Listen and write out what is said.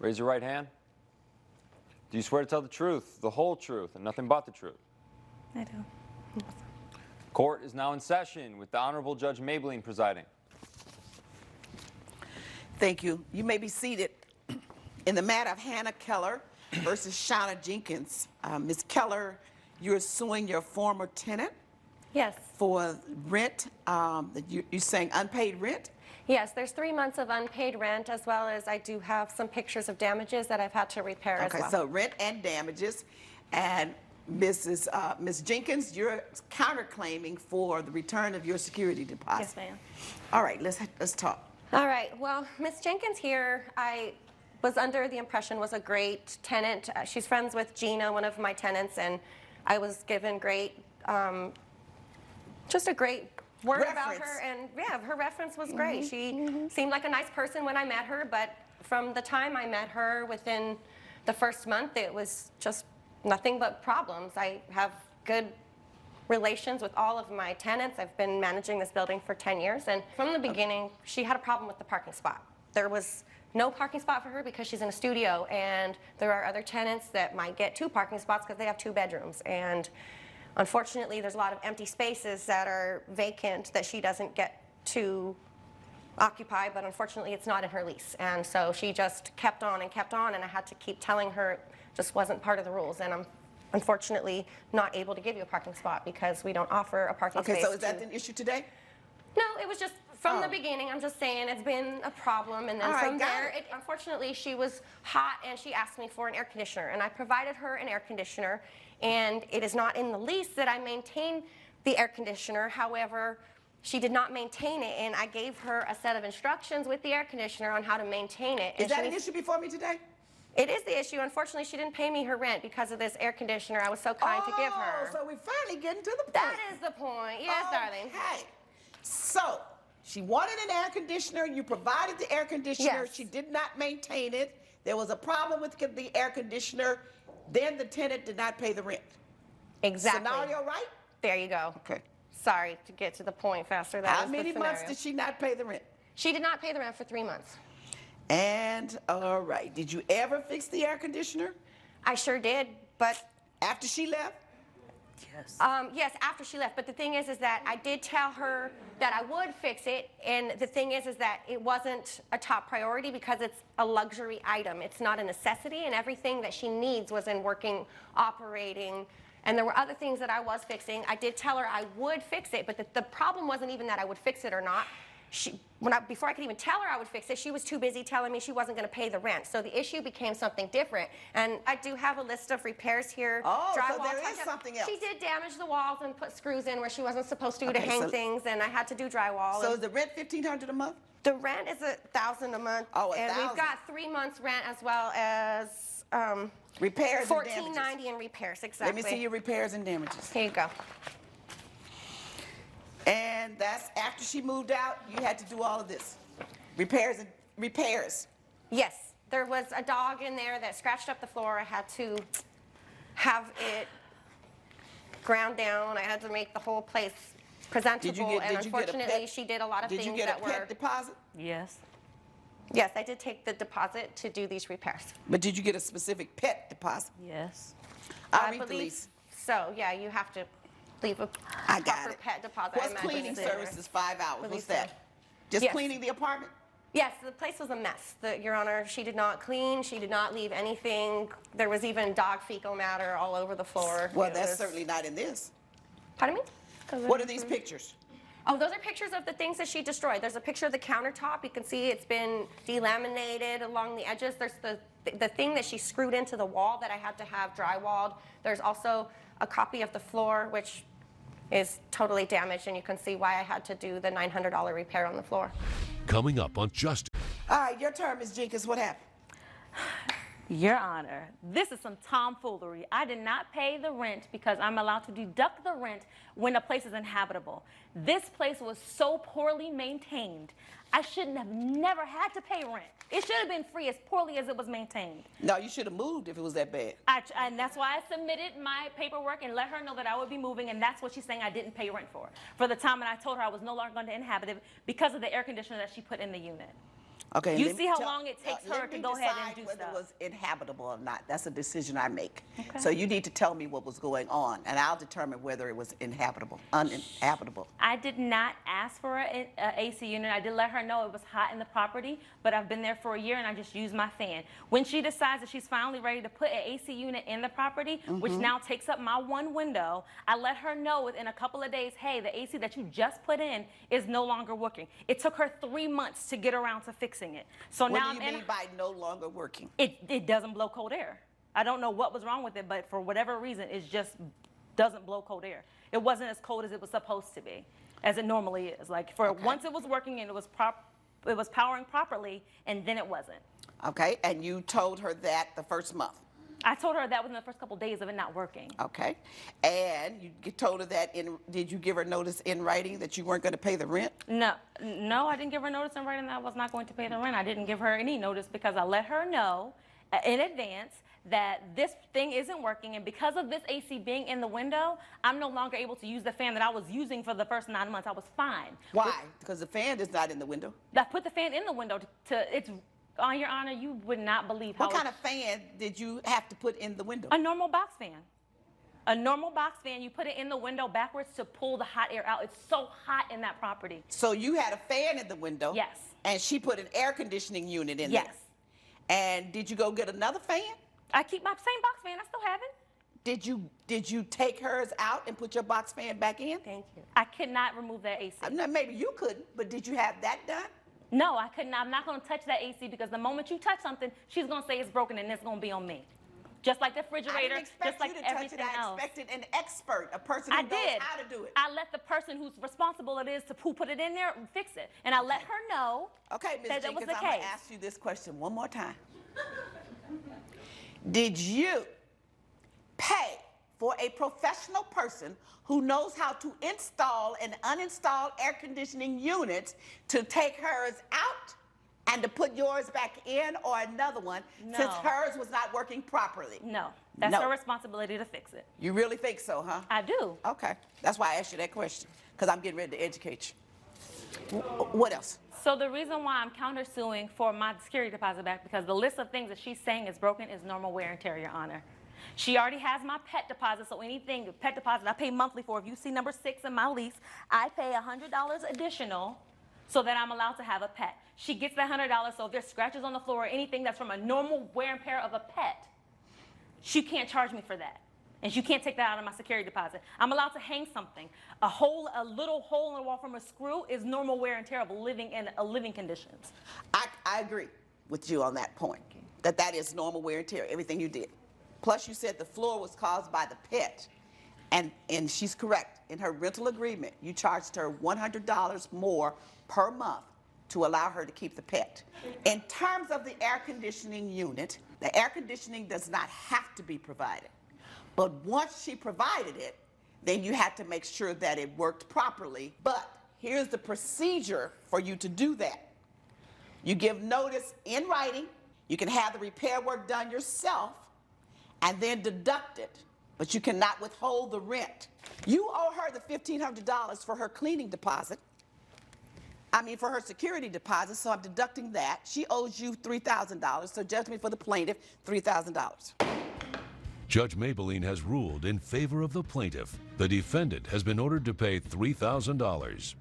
Raise your right hand. Do you swear to tell the truth, the whole truth, and nothing but the truth? I do. Court is now in session with the Honorable Judge Mablean presiding. Thank you. You may be seated. In the matter of Hannah Keller versus Shauna Jenkins, Ms. Keller, you're suing your former tenant Yes. for rent. You're saying unpaid rent? Yes, there's 3 months of unpaid rent, as well as I do have some pictures of damages that I've had to repair as well. Okay, so rent and damages. And Ms. Jenkins, you're counterclaiming for the return of your security deposit. Yes, ma'am. All right, let's talk. All right, well, Ms. Jenkins here, I was under the impression was a great tenant. She's friends with Gina, one of my tenants, and I was given great, just a great word about her, and yeah, her reference was great. She seemed like a nice person when I met her, but from the time I met her, within the first month, it was just nothing but problems. I have good relations with all of my tenants. I've been managing this building for 10 years, and from the beginning, she had a problem with the parking spot. There was no parking spot for her because she's in a studio, and there are other tenants that might get 2 parking spots because they have 2 bedrooms. And unfortunately, there's a lot of empty spaces that are vacant that she doesn't get to occupy, but unfortunately, it's not in her lease. And so she just kept on, and I had to keep telling her it just wasn't part of the rules. And I'm unfortunately not able to give you a parking spot because we don't offer a parking space. Okay, so is that an issue today? No, it was just from the beginning. I'm just saying it's been a problem, and then from there, unfortunately, she was hot and she asked me for an air conditioner, and I provided her an air conditioner, and it is not in the lease that I maintain the air conditioner. However, she did not maintain it, and I gave her a set of instructions with the air conditioner on how to maintain it. Is that an issue before me today? It is the issue. Unfortunately, she didn't pay me her rent because of this air conditioner I was so kind to give her. Oh, so we're finally getting to the point. That is the point. Yes, darling. Okay. So, she wanted an air conditioner. You provided the air conditioner. Yes. She did not maintain it. There was a problem with the air conditioner. Then the tenant did not pay the rent. Exactly. Scenario right? There you go. Okay. Sorry to get to the point faster. That How was the many months scenario. did she not pay the rent? She did not pay the rent for 3 months. And, all right, did you ever fix the air conditioner? I sure did, but After she left? Yes. yes, after she left. But the thing is that I did tell her that I would fix it, and the thing is that it wasn't a top priority because it's a luxury item. It's not a necessity, and everything that she needs was in working, operating, and there were other things that I was fixing. I did tell her I would fix it, but the problem wasn't even that I would fix it or not. Before I could even tell her I would fix it, she was too busy telling me she wasn't going to pay the rent. So the issue became something different. And I do have a list of repairs here. Oh, so Drywall, there is something else. She did damage the walls and put screws in where she wasn't supposed to hang things, and I had to do drywall. So is the rent $1,500 a month? The rent is $1,000 a month. Oh, and $1,000. we've got 3 months rent as well as Repairs and damages. $1,490 in repairs, exactly. Let me see your repairs and damages. Here you go. And that's after she moved out, you had to do all of this. Repairs. Yes, there was a dog in there that scratched up the floor. I had to have it ground down. I had to make the whole place presentable, and unfortunately, she did a lot of things that were... Did you get a pet deposit? Yes. Yes, I did take the deposit to do these repairs. But did you get a specific pet deposit? Yes. I'll read the believe lease. so. Yeah, you have to leave a I got proper it. pet deposit. What's I imagine cleaning is there. services, 5 hours? Release What's that? Just Yes. cleaning the apartment? Yes, the place was a mess. Your Honor, she did not clean. She did not leave anything. There was even dog fecal matter all over the floor. Well, that's certainly not in this. Pardon me? What are these pictures? Oh, those are pictures of the things that she destroyed. There's a picture of the countertop. You can see it's been delaminated along the edges. There's the thing that she screwed into the wall that I had to have drywalled. There's also a copy of the floor, which is totally damaged, and you can see why I had to do the $900 repair on the floor. Coming up on Just... All right, your turn, Ms. Jenkins. What happened? Your Honor, this is some tomfoolery. I did not pay the rent because I'm allowed to deduct the rent when a place is inhabitable. This place was so poorly maintained, I shouldn't have never had to pay rent. It should have been free as poorly as it was maintained. No, you should have moved if it was that bad. And that's why I submitted my paperwork and let her know that I would be moving, and that's what she's saying I didn't pay rent for the time, and I told her I was no longer going to inhabit it because of the air conditioner that she put in the unit. Okay. You let me see how tell- long it takes her let to me go ahead and decide do whether stuff. it was inhabitable or not. That's a decision I make. Okay. So you need to tell me what was going on, and I'll determine whether it was uninhabitable. I did not ask for a AC unit. I did let her know it was hot in the property, but I've been there for a year and I just use my fan. When she decides that she's finally ready to put an AC unit in the property, which now takes up my one window, I let her know within a couple of days, hey, the AC that you just put in is no longer working. It took her 3 months to get around to fixing it. So now What do you mean by no longer working? it doesn't blow cold air. I don't know what was wrong with it, but for whatever reason, it just doesn't blow cold air. It wasn't as cold as it was supposed to be, as it normally is. Like once it was working and it was powering properly, and then it wasn't. Okay, and you told her that the first month. I told her that within the first couple days of it not working. Okay, and you told her that did you give her notice in writing that you weren't going to pay the rent? No, I didn't give her notice in writing that I was not going to pay the rent. I didn't give her any notice because I let her know in advance that this thing isn't working, and because of this AC being in the window, I'm no longer able to use the fan that I was using for the first 9 months. I was fine. Why? Because the fan is not in the window. I put the fan in the window it's, on your honor, you would not believe how What kind of fan did you have to put in the window? a normal box fan. A normal box fan, you put it in the window backwards to pull the hot air out. It's so hot in that property. So you had a fan in the window. Yes. And she put an air conditioning unit in Yes. there. And did you go get another fan? I keep my same box fan. I still have it. Did you take hers out and put your box fan back in? Thank you. I could not remove that AC. Now, maybe you couldn't, but did you have that done? No, I couldn't. I'm not going to touch that AC because the moment you touch something, she's going to say it's broken and it's going to be on me. Just like the I refrigerator, didn't expect just like you to touch it. everything I else. expected an expert, a person who I knows did. how to do it. I let the person whose responsible it is to who put it in there fix it. And I let her know Okay, Ms. that that was Jenkins, the I'm case. going to ask you this question one more time. Did you pay for a professional person who knows how to install and uninstall air conditioning units to take hers out and to put yours back in, or another one, since No. hers was not working properly? No, that's No. her responsibility to fix it. You really think so, huh? I do. Okay, that's why I asked you that question, because I'm getting ready to educate you. What else? So the reason why I'm countersuing for my security deposit back, because the list of things that she's saying is broken is normal wear and tear, Your Honor. She already has my pet deposit, so anything, pet deposit, I pay monthly for. If you see number 6 in my lease, I pay $100 additional so that I'm allowed to have a pet. She gets that $100, so if there's scratches on the floor or anything that's from a normal wear and tear of a pet, she can't charge me for that. And she can't take that out of my security deposit. I'm allowed to hang something. A little hole in the wall from a screw is normal wear and tear of living conditions. I agree with you on that point, that is normal wear and tear, everything you did. Plus, you said the floor was caused by the pet. And she's correct. In her rental agreement, you charged her $100 more per month to allow her to keep the pet. In terms of the air conditioning unit, the air conditioning does not have to be provided. But once she provided it, then you had to make sure that it worked properly. But here's the procedure for you to do that. You give notice in writing. You can have the repair work done yourself and then deduct it. But you cannot withhold the rent. You owe her the $1,500 for her cleaning deposit. For her security deposit, so I'm deducting that. She owes you $3,000, so judgment for the plaintiff, $3,000. Judge Mablean has ruled in favor of the plaintiff. The defendant has been ordered to pay $3,000.